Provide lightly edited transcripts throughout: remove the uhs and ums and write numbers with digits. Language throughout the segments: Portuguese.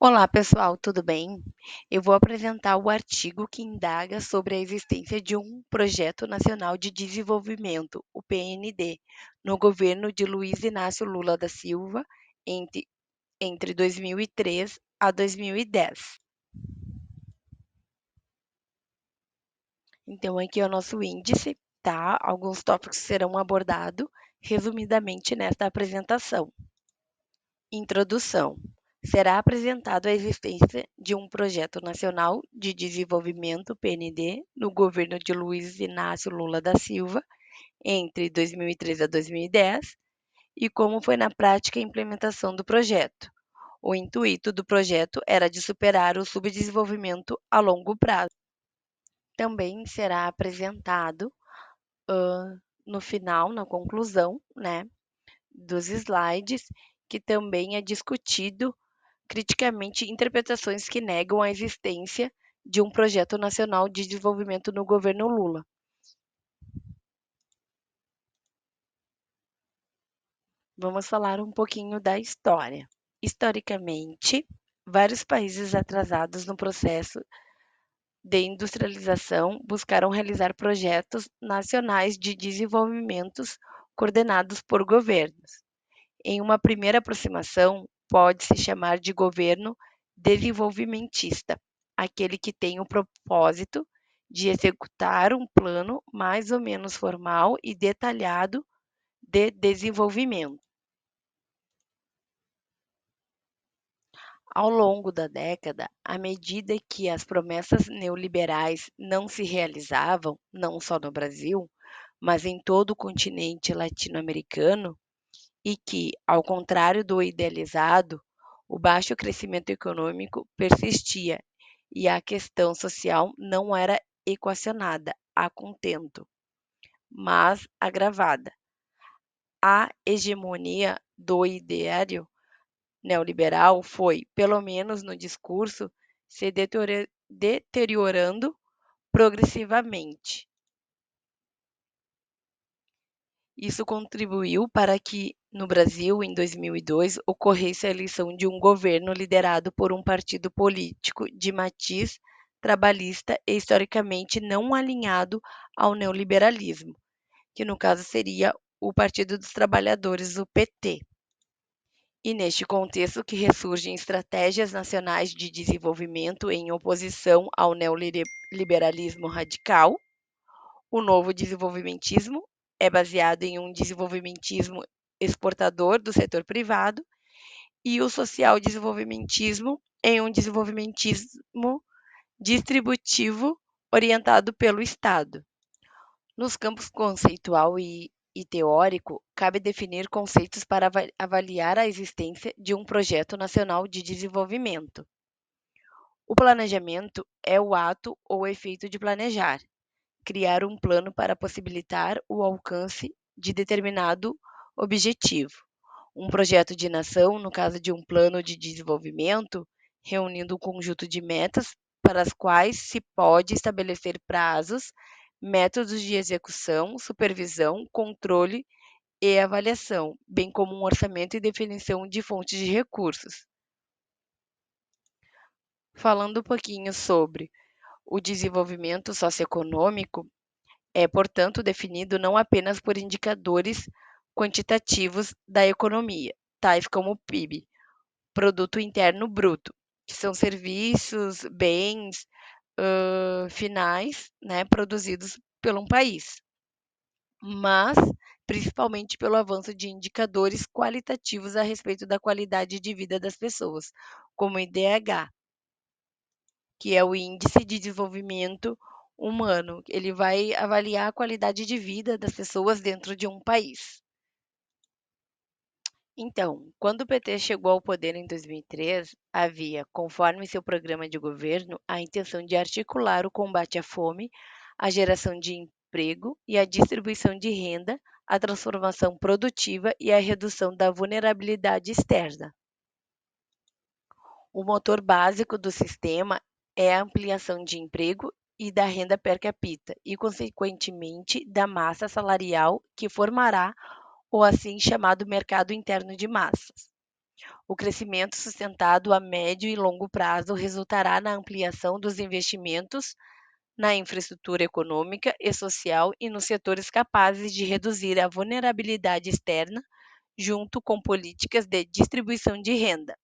Olá, pessoal, tudo bem? Eu vou apresentar o artigo que indaga sobre a existência de um Projeto Nacional de Desenvolvimento, o PND, no governo de Luiz Inácio Lula da Silva entre 2003 a 2010. Então, aqui é o nosso índice, tá? Alguns tópicos serão abordados resumidamente nesta apresentação. Introdução. Será apresentado a existência de um Projeto Nacional de Desenvolvimento (PND) no governo de Luiz Inácio Lula da Silva entre 2003 a 2010 e como foi na prática a implementação do projeto. O intuito do projeto era de superar o subdesenvolvimento a longo prazo. Também será apresentado no final, na conclusão, né, dos slides, que também é discutido criticamente interpretações que negam a existência de um projeto nacional de desenvolvimento no governo Lula. Vamos falar um pouquinho da história. Historicamente, vários países atrasados no processo de industrialização buscaram realizar projetos nacionais de desenvolvimento coordenados por governos. Em uma primeira aproximação, pode-se chamar de governo desenvolvimentista, aquele que tem o propósito de executar um plano mais ou menos formal e detalhado de desenvolvimento. Ao longo da década, à medida que as promessas neoliberais não se realizavam, não só no Brasil, mas em todo o continente latino-americano, e que, ao contrário do idealizado, o baixo crescimento econômico persistia e a questão social não era equacionada a contento, mas agravada. A hegemonia do ideário neoliberal foi, pelo menos no discurso, se deteriorando progressivamente. Isso contribuiu para que, no Brasil, em 2002, ocorresse a eleição de um governo liderado por um partido político de matiz trabalhista e historicamente não alinhado ao neoliberalismo, que no caso seria o Partido dos Trabalhadores, o PT. E neste contexto que ressurgem estratégias nacionais de desenvolvimento em oposição ao neoliberalismo radical. O novo desenvolvimentismo é baseado em um desenvolvimentismo exportador do setor privado e o social-desenvolvimentismo em um desenvolvimentismo distributivo orientado pelo Estado. Nos campos conceitual e teórico, cabe definir conceitos para avaliar a existência de um projeto nacional de desenvolvimento. O planejamento é o ato ou efeito de planejar, criar um plano para possibilitar o alcance de determinado objetivo. Um projeto de nação, no caso de um plano de desenvolvimento, reunindo um conjunto de metas para as quais se pode estabelecer prazos, métodos de execução, supervisão, controle e avaliação, bem como um orçamento e definição de fontes de recursos. Falando um pouquinho sobre o desenvolvimento socioeconômico, é, portanto, definido não apenas por indicadores quantitativos da economia, tais como o PIB, Produto Interno Bruto, que são serviços, bens finais, né, produzidos por um país, mas principalmente pelo avanço de indicadores qualitativos a respeito da qualidade de vida das pessoas, como o IDH, que é o Índice de Desenvolvimento Humano. Ele vai avaliar a qualidade de vida das pessoas dentro de um país. Então, quando o PT chegou ao poder em 2003, havia, conforme seu programa de governo, a intenção de articular o combate à fome, a geração de emprego e a distribuição de renda, a transformação produtiva e a redução da vulnerabilidade externa. O motor básico do sistema é a ampliação de emprego e da renda per capita e, consequentemente, da massa salarial que formará o assim chamado mercado interno de massas. O crescimento sustentado a médio e longo prazo resultará na ampliação dos investimentos na infraestrutura econômica e social e nos setores capazes de reduzir a vulnerabilidade externa, junto com políticas de distribuição de renda.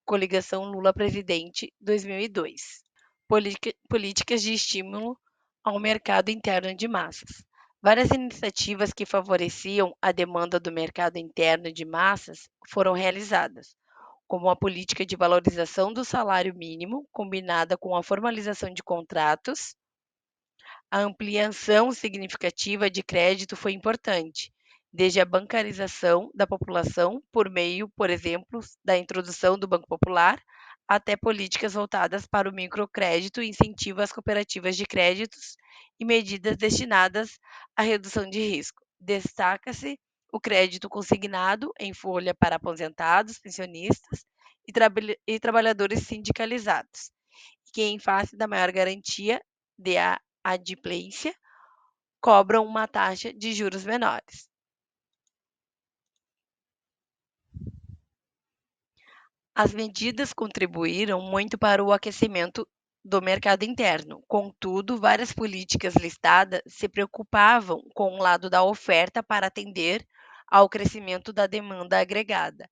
Coligação Lula-Presidente 2002. Políticas de estímulo ao mercado interno de massas. Várias iniciativas que favoreciam a demanda do mercado interno de massas foram realizadas, como a política de valorização do salário mínimo, combinada com a formalização de contratos. A ampliação significativa de crédito foi importante, desde a bancarização da população por meio, por exemplo, da introdução do Banco Popular, até políticas voltadas para o microcrédito, incentivo às cooperativas de créditos e medidas destinadas à redução de risco. Destaca-se o crédito consignado em folha para aposentados, pensionistas e trabalhadores sindicalizados, que, em face da maior garantia de adimplência, cobram uma taxa de juros menores. As medidas contribuíram muito para o aquecimento do mercado interno. Contudo, várias políticas listadas se preocupavam com o lado da oferta para atender ao crescimento da demanda agregada.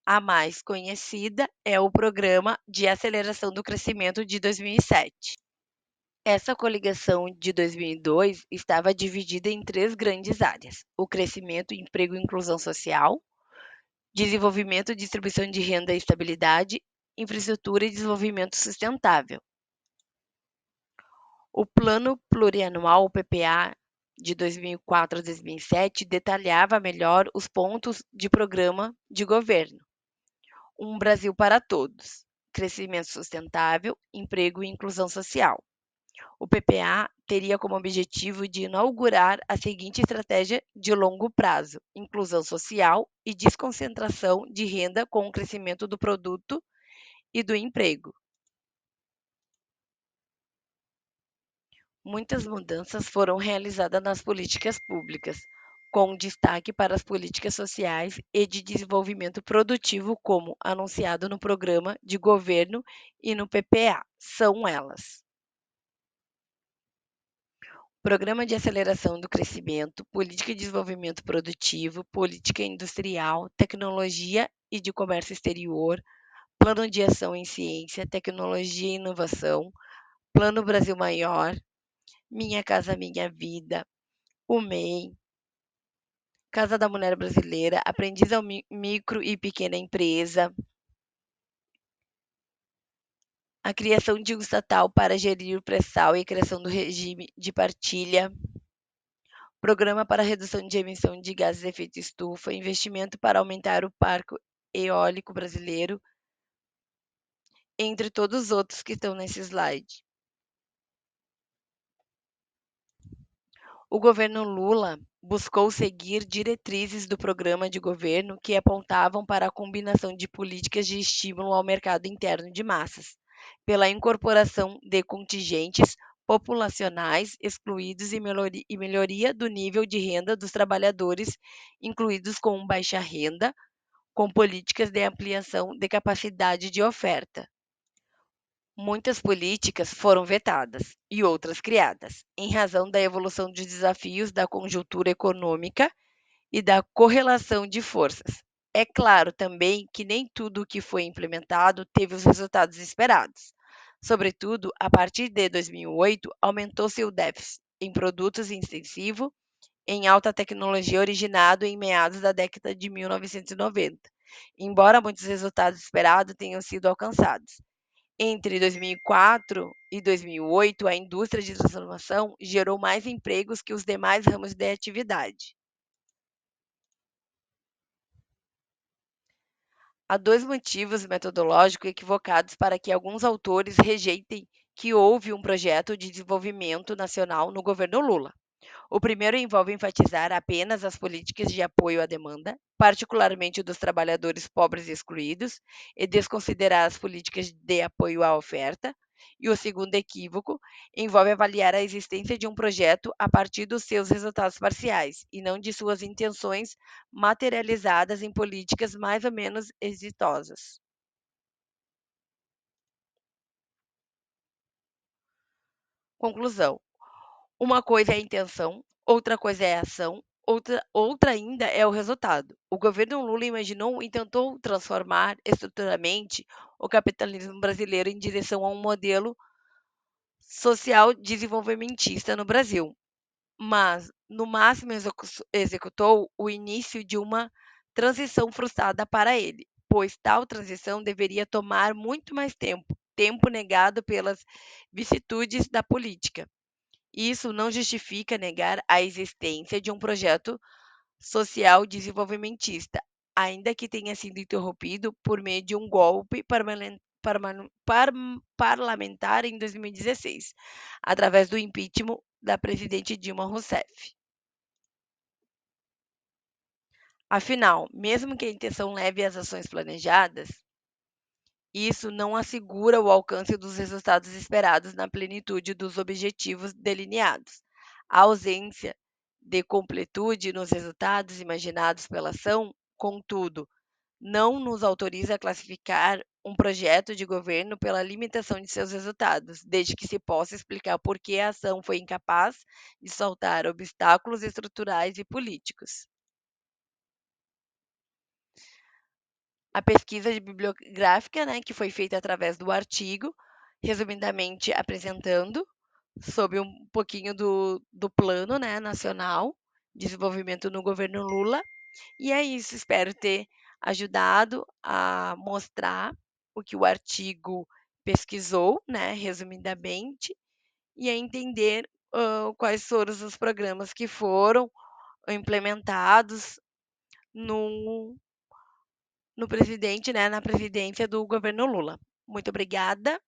A mais conhecida é o Programa de Aceleração do Crescimento de 2007. Essa coligação de 2002 estava dividida em três grandes áreas: o crescimento, emprego e inclusão social, desenvolvimento, distribuição de renda e estabilidade, infraestrutura e desenvolvimento sustentável. O Plano Plurianual, o PPA, de 2004 a 2007, detalhava melhor os pontos de programa de governo. Um Brasil para todos, crescimento sustentável, emprego e inclusão social. O PPA teria como objetivo de inaugurar a seguinte estratégia de longo prazo: inclusão social e desconcentração de renda com o crescimento do produto e do emprego. Muitas mudanças foram realizadas nas políticas públicas, com destaque para as políticas sociais e de desenvolvimento produtivo, como anunciado no programa de governo e no PPA. São elas: Programa de Aceleração do Crescimento, Política de Desenvolvimento Produtivo, Política Industrial, Tecnologia e de Comércio Exterior, Plano de Ação em Ciência, Tecnologia e Inovação, Plano Brasil Maior, Minha Casa Minha Vida, o MEI, Casa da Mulher Brasileira, Aprendiz ao Micro e Pequena Empresa, a criação de um estatal para gerir o pré-sal e a criação do regime de partilha, Programa para redução de emissão de gases de efeito estufa, investimento para aumentar o parque eólico brasileiro, entre todos os outros que estão nesse slide. O governo Lula buscou seguir diretrizes do programa de governo que apontavam para a combinação de políticas de estímulo ao mercado interno de massas, pela incorporação de contingentes populacionais excluídos e melhoria do nível de renda dos trabalhadores incluídos com baixa renda, com políticas de ampliação de capacidade de oferta. Muitas políticas foram vetadas e outras criadas, em razão da evolução dos desafios da conjuntura econômica e da correlação de forças. É claro também que nem tudo o que foi implementado teve os resultados esperados. Sobretudo, a partir de 2008, aumentou-se o déficit em produtos extensivo em alta tecnologia originado em meados da década de 1990, embora muitos resultados esperados tenham sido alcançados. Entre 2004 e 2008, a indústria de transformação gerou mais empregos que os demais ramos de atividade. Há dois motivos metodológicos equivocados para que alguns autores rejeitem que houve um projeto de desenvolvimento nacional no governo Lula. O primeiro envolve enfatizar apenas as políticas de apoio à demanda, particularmente dos trabalhadores pobres e excluídos, e desconsiderar as políticas de apoio à oferta. E o segundo equívoco envolve avaliar a existência de um projeto a partir dos seus resultados parciais e não de suas intenções materializadas em políticas mais ou menos exitosas. Conclusão: uma coisa é a intenção, outra coisa é a ação, outra ainda é o resultado. O governo Lula imaginou e tentou transformar estruturalmente o capitalismo brasileiro em direção a um modelo social desenvolvimentista no Brasil, mas no máximo executou o início de uma transição frustrada para ele, pois tal transição deveria tomar muito mais tempo, tempo negado pelas vicissitudes da política. Isso não justifica negar a existência de um projeto social desenvolvimentista, ainda que tenha sido interrompido por meio de um golpe parlamentar em 2016, através do impeachment da presidente Dilma Rousseff. Afinal, mesmo que a intenção leve às ações planejadas, isso não assegura o alcance dos resultados esperados na plenitude dos objetivos delineados. A ausência de completude nos resultados imaginados pela ação, contudo, não nos autoriza a classificar um projeto de governo pela limitação de seus resultados, desde que se possa explicar por que a ação foi incapaz de saltar obstáculos estruturais e políticos. A pesquisa bibliográfica, né, que foi feita através do artigo, resumidamente apresentando sobre um pouquinho do plano, né, nacional de desenvolvimento no governo Lula. E é isso, espero ter ajudado a mostrar o que o artigo pesquisou, né, resumidamente, e a entender quais foram os programas que foram implementados no, no presidente, né, na presidência do governo Lula. Muito obrigada